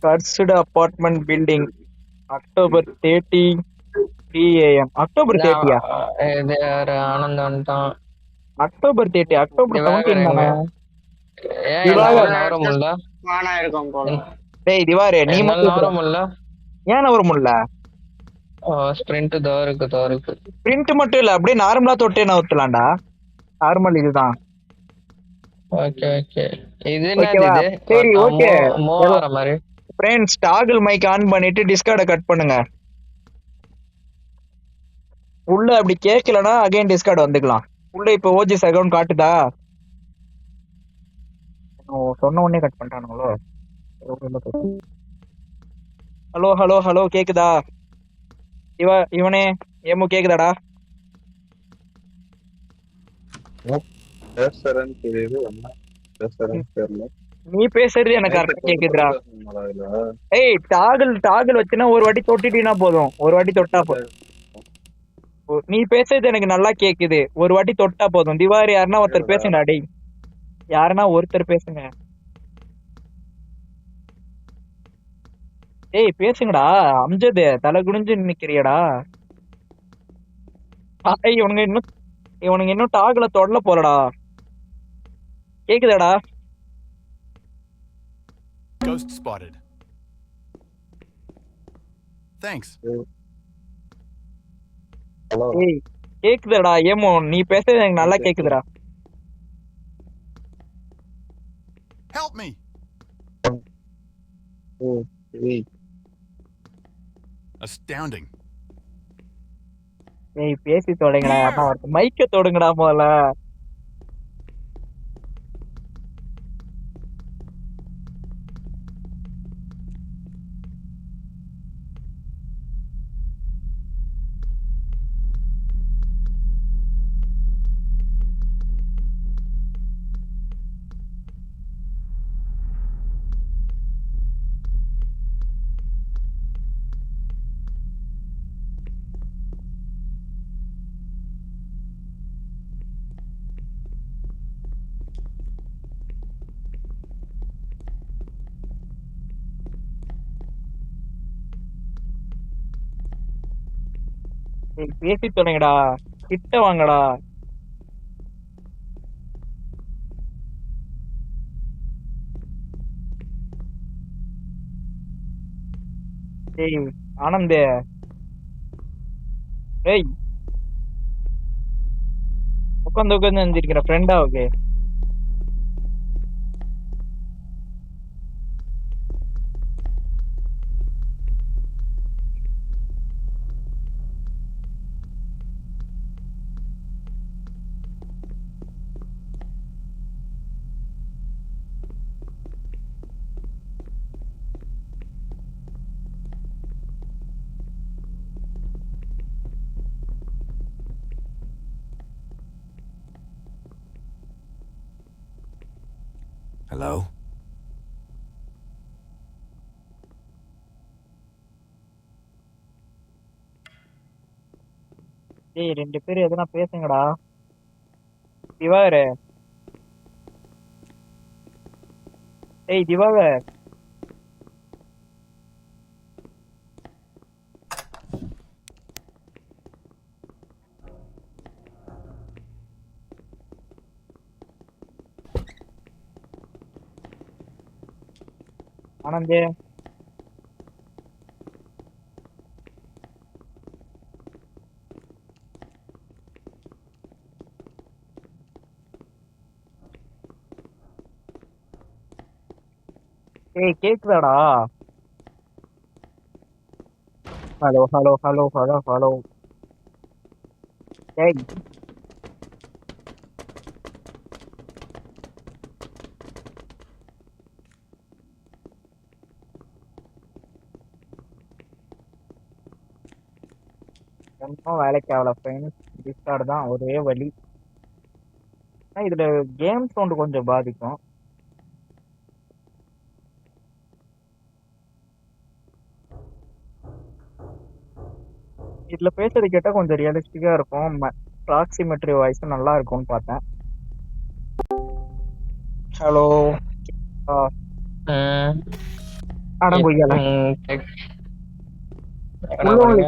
Cursed apartment building. October 30, 3 a.m. October 30. இது யாரு ஆனந்த் வந்துட்டான். October 30. October 17 திவாகர் எங்க? தானே. ஏன் திவாகர் என்னால நவர முடியல? ஆனா இருக்கும் போல. டேய் திவாரே நீ என்னால மட்டும் நவர முடியல. ஏன் நவர முடியல? ஸ்பிரிண்ட் இருக்கு. பிரிண்ட் மட்டும் இல்ல, அப்படியே நார்மலா தொட்டே நவுத்தலாம்டா. நார்மல் இதுதான். Okay okay. இது என்னது ஓகேவா? இது? சரி ஓகே. மூவ் ஆற மாதிரி. ஃப்ரெண்ட்ஸ் டாகிள் மைக் ஆன் பண்ணிட்டு டிஸ்கார்டை கட் பண்ணுங்க. உள்ள அப்படி கேட்கலனா அகைன் டிஸ்கார்ட் வந்துக்கலாம். உள்ள இப்ப ஓஜிஸ் அக்கவுண்ட் காட்டுதா? சொன்ன உடனே கட் பண்ணிட்டானுங்களோ. ஹலோ ஹலோ ஹலோ கேக்குதா? இவனே ஏமு கேக்குதாடா? நீ பேசுறது எனக்கு கரெக்டா கேக்குதுடா. ஏய் டாகிள் வச்சுனா ஒரு வாட்டி தொட்டிட்டீனா போதும். ஒரு வாட்டி தொட்டா போதும். நீ பேசுறது எனக்கு நல்லா கேக்குது. ஒரு வாட்டி தொட்டா போதும். திவாரி யாருன்னா ஒருத்தர் பேசுங்கடா. டேய் யாருன்னா ஒருத்தர் பேசுங்க. ஏய் பேசுங்கடா. அம்ஜது தலை குனிஞ்சு நிக்கிறியடா. இவனுங்க இன்னும் டாகுல தொடல போலடா. கேக்குதாடா? Ghost spotted. Thanks. ஏய் கேக்குதாடா? ஏமோ நீ பேசுறது எனக்கு நல்லா கேக்குதுடா. Help me. Astounding. ஏய் பேசி தொடங்கடா. யாருன்னா ஒருத்தர் மைக்க தொடுங்கடா முதல்ல. பேசி தொடங்கடா. கிட்ட வாங்கடா. ஏய் ஆனந்தே. ஏய் உட்காந்து எழுந்திருக்கிற ஃப்ரெண்டா? Okay Hello? ஏய் ரெண்டு பேரும் எதுனா பேசுங்கடா. திவாகர். ஏய் திவாகர். ஆனந்தே. ஏய் கேக்குதாடா? Hello hello hello hello hello. ஏய் ஒன்றும் வேலைக்கு ஆகல ஃப்ரெண்ட்ஸ். டிஸ்கார்டு தான் ஒரே வழி. இதுல கேம் சவுண்ட் கொஞ்சம் பாதிக்கும். இதுல பேசுறது கேட்டா கொஞ்சம் ரியலிஸ்டிக்கா இருக்கும். ப்ராக்சிமெட்ரி வாய்ஸ் நல்லா இருக்கும்னு பார்த்தேன். ஹலோ. அடங்குய்யால என்ன போறீங்க?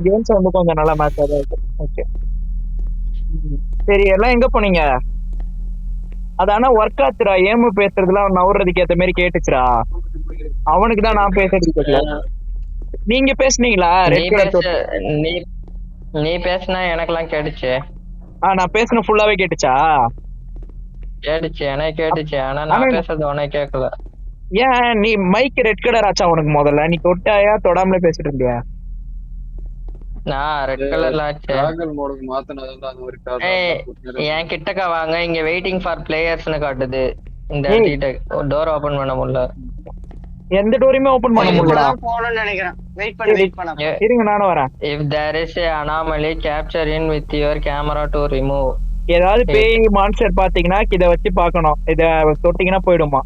கேம்ஸ் வந்து கொஞ்சம் நல்லா மேட்ச் இருக்கு. ஓகே சரி எல்லாம் எங்க போனீங்க? அது ஆனா ஒர்க் ஆச்சுடா. ஏமு பேசுறதுலாம் அவன் நவுறதுக்கு ஏத்த மாதிரி கேட்டுச்சுடா. அவனுக்கு தான் நான் பேசுறது கேட்கல. நீங்க பேசுனீங்களா? நீ ரெட் கலர் பேச நீ நீ பேசினா எனக்கெல்லாம் கேட்டுச்சு. நான் பேசுன ஃபுல்லாவே கேட்டுச்சா? கேட்டுச்சு, எனக்கு கேட்டுச்சு. ஆனா ஆனா நான் பேசுறது உனக்கு கேட்கல. ஏன் நீ மைக் ரெட் கலர் ஆச்சா உனக்கு? முதல்ல நீ தொட்டாயா தொடாமலே பேசிட்டு இருந்தியா? நான் ரெட் கலர்ல ஆச்சு. டிராகன் மோடுக்கு மாத்துனதுல அது ஒரு காரணம். என் கிட்டக்க வாங்க, இங்க வெயிட்டிங் ஃபார் பிளேயர்ஸ்னு காட்டுது. இந்த ஏய். இடத்துக்கிட்ட டோர் ஓபன் பண்ண முடியல. எந்த டோரையுமே ஓபன் பண்ண முடியலடா. போகணும்னு நினைக்கிறேன். வெயிட் பண்ண. இருங்க நானும் வரேன். If there is a anomaly, capture in with your camera to remove. ஏதாவது பேய் மான்ஸ்டர் பாத்தீங்கன்னா இத வச்சு பார்க்கணும். இத தொட்டீங்கன்னா போயிடுமா?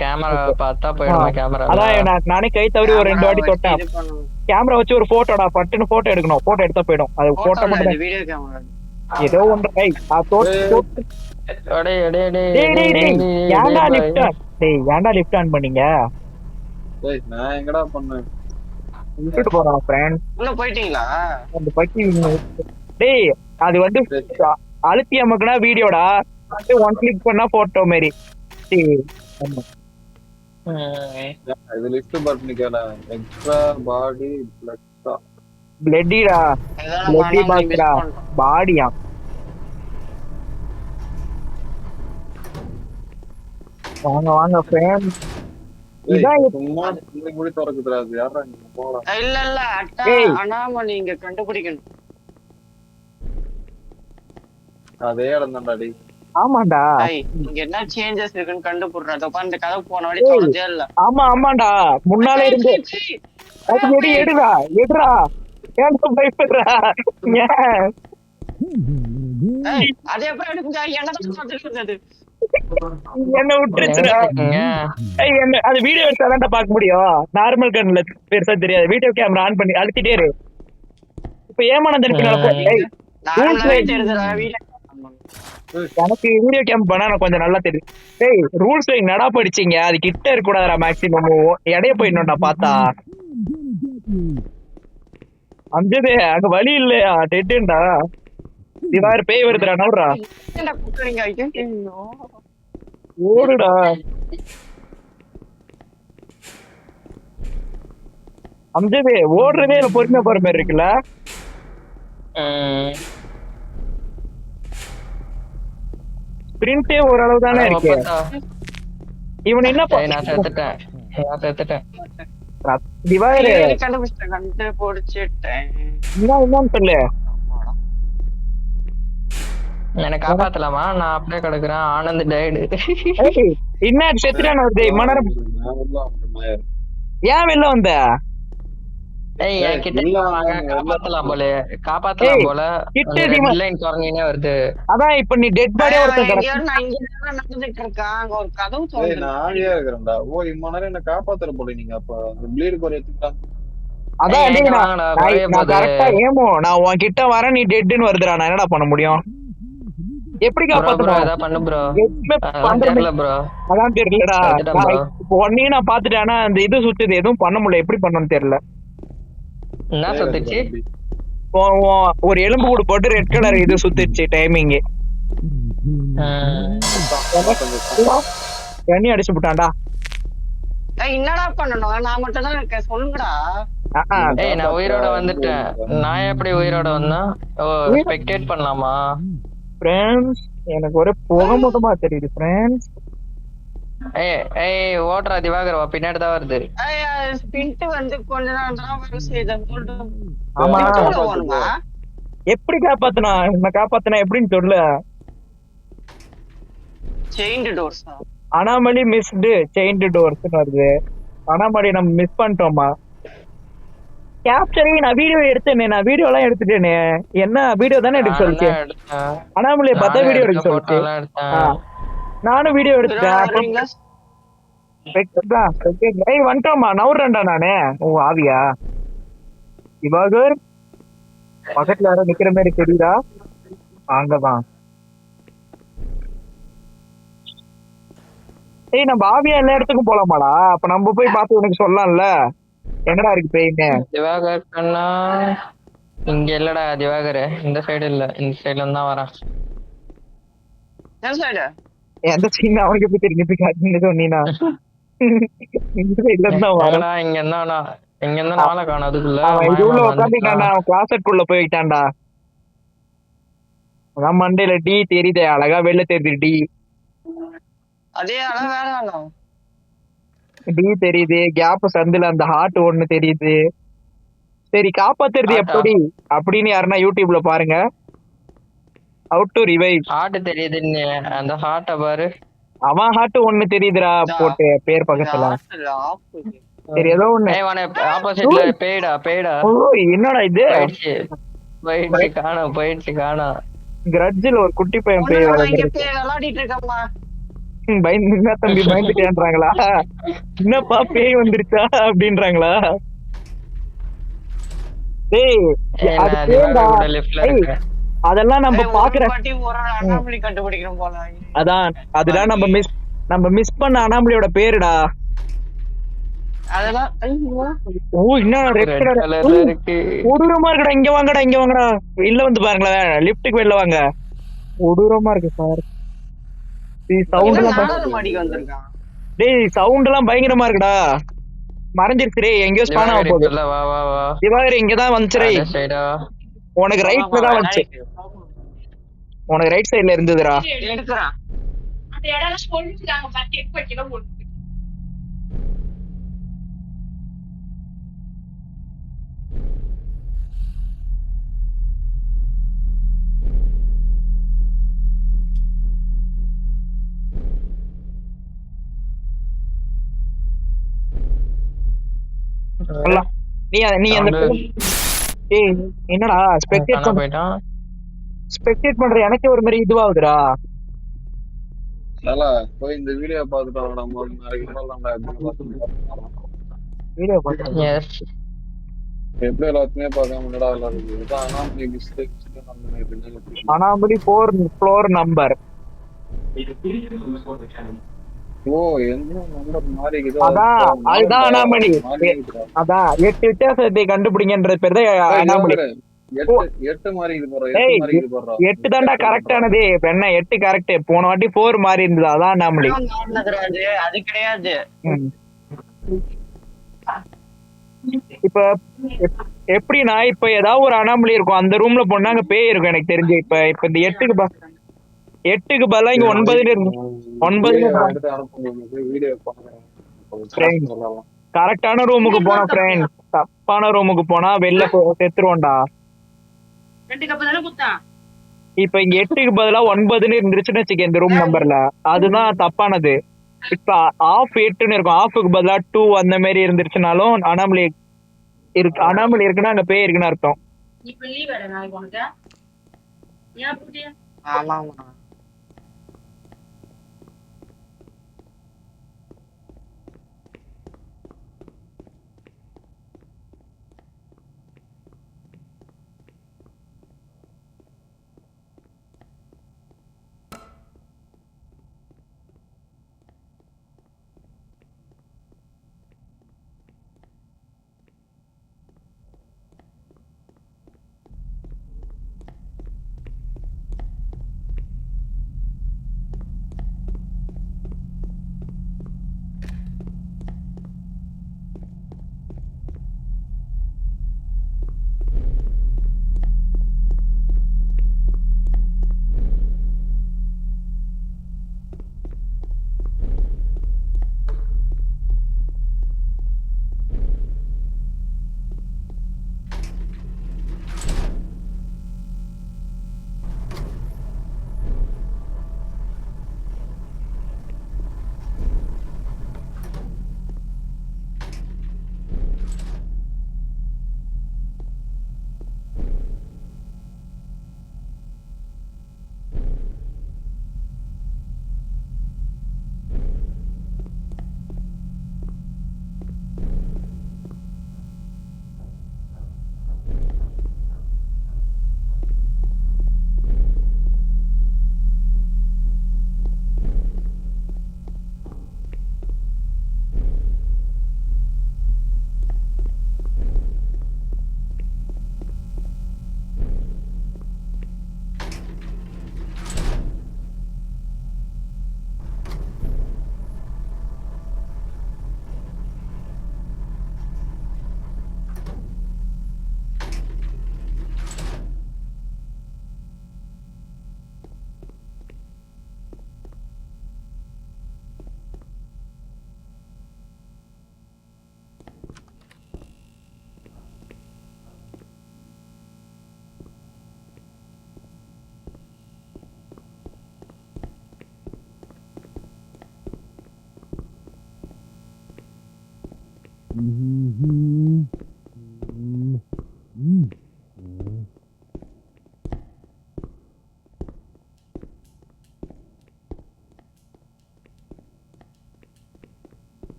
கேமரா பார்த்தா போயிடுமா? கேமரா அதான் நானே கை தவறி ஒரு 2 வாட்டி தொட்டேன். கேமரா வச்சு ஒரு போட்டோடா, பட்டுன்னு போட்டோ எடுக்கணும். போட்டோ எடுத்தா போயிடும். அது போட்டோ மட்டும் வீடியோ கேமரா. ஏதோ ஒன்று. ஏன்டா லிஃப்ட் ஆன் பண்ணீங்க? நான் எங்கடா பண்ணேன்? விட்டுட்டு போறோம் ஃப்ரெண்ட். உள்ள போயிட்டீங்களா? அந்த பக்கி டேய் அது வந்து அழுத்தி அமுக்குனா வீடியோடா, ஒன் கிளிக் பண்ணா போட்டோ மாதிரி. இது லிஃப்ட் பட்டன் கேள. எக்ஸ்ட்ரா பாடி பிளட்டிடா, பிளட்டி பாக்ஸ்டா, பாடியா. வாங்க வாங்க ஃப்ரெண்ட். சும்மா முடி திறக்குது. யாரா நீங்க போலாம்? இல்ல அனாமலி இங்க கண்டுபிடிக்கணும். அதே இடம் தான்டாடி. ஆமாண்டா. இங்க என்ன சேஞ்சஸ் இருக்குன்னு கண்டுபிடிறேன். அதோ பாரு, இந்த கதவு போன வழி தொடர்ந்தே இல்ல. ஆமாண்டா, முன்னால இருந்து எடுடா எடுடா. ஏன்டா பயப்படுறா? அதே அப்புறம் எடுக்குங்க. என்னதான் பார்த்துட்டு இருந்தது? என்ன விட்டுருச்சுடா. அது வீடியோ எடுத்தாதான் பார்க்க முடியும். நார்மல் கன்ல பெருசா தெரியாது. வீடியோ கேமரா ஆன் பண்ணி அழுத்திட்டே இரு. இப்ப ஏமானந்த எனக்கு வீடியோ கேம் பண்ணா கொஞ்சம் நல்லா தெரியும். டேய் ரூல்ஸ் நடா படிச்சீங்க. அது கிட்ட இருக்க கூடாதுடா. மேக்ஸிமம் இடைய போயிடணும்டா. பார்த்தா அஞ்சது அங்க வழி இல்லையா? டெட்டுண்டா. இவாரு பேய் வருதுடா. நவுறா ஓடுடா. அஞ்சது ஓடுறதே பொறுமையா போற மாதிரி இருக்குல்ல. ஸ்பிரிண்டே ஓரளவு தானே இருக்கு. இவன் என்ன செத்துட்டேன். என்னன்னு சொல்லு. என்ன காப்பாத்தலாமா? நான் அப்படியே கிடக்குறேன். ஆனந்த் டைடு. என்ன செத்துட்டான வருது இம்ம நேரம். ஏன் வெளில வந்த? காப்பாத்தலாம் போல. காப்பாத்தலாம் போல. வருது. அதான் இப்ப நீ டெட் பாடியா ஒருத்தன் நடந்துட்டு இருக்கான். ஒரு கதவு இருக்கிறேன்டா. ஓ இம்ம நேரம் என்ன காப்பாத்துற போல. நீங்க அப்ப ப்ளீட் போற எடுத்துட்டாங்க. அதான் கரெக்டா ஏமோ நான் உன்கிட்ட வரேன். நீ டெட்னு வருதுடா. நான் என்னடா பண்ண முடியும்? எப்படி காப்பாத்தணும்? அதான் தெரியலடா. ஒன்னையும் நான் பாத்துட்டேன். ஆனா அந்த இது சுத்துது. எதுவும் பண்ண முடியல. எப்படி பண்ணணும்னு தெரியல. என்ன சுத்துச்சு? ஒரு எலும்பு கூடு போட்டு ரெட் கலர் இது சுத்துச்சு. டைமிங் தண்ணி அடிச்சு விட்டான்டா. என்னடா பண்ணணும்? நான் மட்டும் தான் இருக்கேன். சொல்லுங்கடா. நான் உயிரோட வந்துட்டேன். நான் எப்படி உயிரோட வந்தா? ஸ்பெக்டேட் பண்ணலாமா? ஃப்ரெண்ட்ஸ் எனக்கு ஒரே புகை மூட்டமா தெரியுது ஃப்ரெண்ட்ஸ். ஓட்றா திவாகர் பின்னாடி தான் வருது. வந்து கொஞ்ச நேரம் தான் வரும் செய்த. ஆமா எப்படி காப்பாத்துனா? உன்னை காப்பாத்துனா எப்படின்னு சொல்லு. Saint doors. Anomaly missed Saint doors வருது. அனாமலி நம்ம மிஸ் பண்ணிட்டோமா? கேப்சரிங் நான் வீடியோ எடுத்தேனே. நான் வீடியோ எல்லாம் எடுத்துட்டேனே. என்ன வீடியோ தானே எடுக்க சொல்லிச்சு. அனாமலியை பார்த்தா வீடியோ எடுக்க சொல்லிச்சு. நானும் வீடியோ எடுத்தேன். வந்துட்டோமா? நவுறேன்டா நானு. ஓ ஆவியா? திவாகர் பக்கத்துல யாரோ நிக்கிற மாதிரி தெரியுதா? அங்கதான். ஏய் நம்ம ஆவியா எல்லா இடத்துக்கும் போலாமாடா? அப்ப நம்ம போய் பார்த்து உனக்கு சொல்லலாம்ல எங்கடா இருக்கு பேயின்னு. திவாகர் கண்ணா இங்க இல்லடா திவாகர், இந்த சைடு இல்ல, இந்த சைடுல தான் வரேன். என் சைடு எந்த சீன் அவனுக்கு எப்படி தெரிஞ்சு போய் காட்டுன்னு சொன்னீனா? இந்த சைடுல தான் வர. என்னடா இங்க இருந்தா நாளை காணும், அதுக்குள்ள அவன் இது உள்ள மாயமா உட்காந்துட்டான்டா, அவன் கிளாஸ்க்குள்ள போயிட்டான்டா. அதான் மண்டையில டி தெரியுதே, அழகா வெளில தெரியுது டி. அதே வேணாம். டி தெரியுது, கேப் சந்துல அந்த ஹார்ட் ஒண்ணு தெரியுது. சரி காப்பாத்துறது எப்படி அப்படின்னு யாருன்னா யூடியூப்ல பாருங்க. How to revive. ஹார்ட் தெரியுதுன்னு அந்த ஹார்ட்ட பாரு. அவன் ஹார்ட் ஒண்ணு தெரியுதுடா போட்டு பேர் பக்கத்துல. சரி ஏதோ ஒண்ணு. ஏய் வானே ஆப்போசிட்ல பேய்டா. ஓ என்னடா இது? போயிடுச்சு காணோம். கிரட்ஜில் ஒரு குட்டி பையன் பேய் விளையாடிட்டு இருக்கம்மா. பயந்து என்ன தம்பி பயந்துட்டேன்றாங்களா? என்னப்பா பேய் வந்துருச்சா அப்படின்றாங்களா? டேய் அது பேய்டா. அதெல்லாம் நம்ம பாக்குற கண்டுபிடிக்கிறோம் போல. அதான் அதுதான் நம்ம மிஸ் பண்ண அனாமலியோட பேருடா. அதெல்லாம் ஓ இன்னும் கொடூரமா இருக்குடா. இங்க வாங்கடா வெளில வந்து பாருங்களேன், லிப்டுக்கு வெளில வாங்க. கொடூரமா இருக்கு சார். சவுண்ட் எல்லாம் டேய் சவுண்ட் எல்லாம் பயங்கரமா இருக்குடா. மறைஞ்சிருச்சு எங்கேயோ ஸ்பான் ஆக போகுது. திவாகர் இங்கதான் வந்துச்சு. உனக்கு ரைட்ல தான் வந்துச்சு. உனக்கு ரைட் சைடுல இருந்ததுடா. நீ அந்த என்னடா ஸ்பெக்டேட் பண்ற எனக்கே ஒரு மாதிரி இதுவாகுதுடா. போய் இந்த வீடியோ பார்த்துட்டோம் நம்ம வீடியோ பாக்குறேன். எப்படி எல்லாத்தையுமே பார்க்காம என்னடா அனாமலி 4 ஃப்ளோர் நம்பர். ஓ எந்த நம்பர் மாறிக்குதோ அதுதான் அனாமலி. அதான் 8 வித்தியாசத்தை கண்டுபிடிங்கன்ற பேர் தான் அனாமலி. 8 மாறிக்குது போற. 8 தான்டா கரெக்டானது. இப்ப என்ன 8 கரெக்ட். போன வாட்டி 4 மாறி இருந்தது, அதான் அனாமலி. அது கிடையாது. இப்ப எப்படின்னா இப்ப ஏதாவது ஒரு அனாமலி இருக்கும், அந்த ரூம்ல போனா அங்க பேய் இருக்கும் எனக்கு தெரிஞ்சு. இப்ப இந்த 8க்கு பதிலா இங்க 9 கரெக்டான ரூமுக்கு போனா ஃப்ரெண்ட், தப்பான ரூமுக்கு போனா வெளில செத்துருவோம்டா. இப்ப இங்க 8க்கு பதிலா 9ன்னு இருந்துருச்சுன்னு வச்சுக்க இந்த ரூம் நம்பர்ல, அதுதான் தப்பானது. இப்ப ஆஃப் 8ன்னு இருக்கும், ஆஃபுக்கு பதிலா 2 அந்த மாதிரி இருந்துருச்சுனாலும் அனாமலி இருக்குன்னா அங்க பேய் இருக்குன்னு அர்த்தம். ஆமா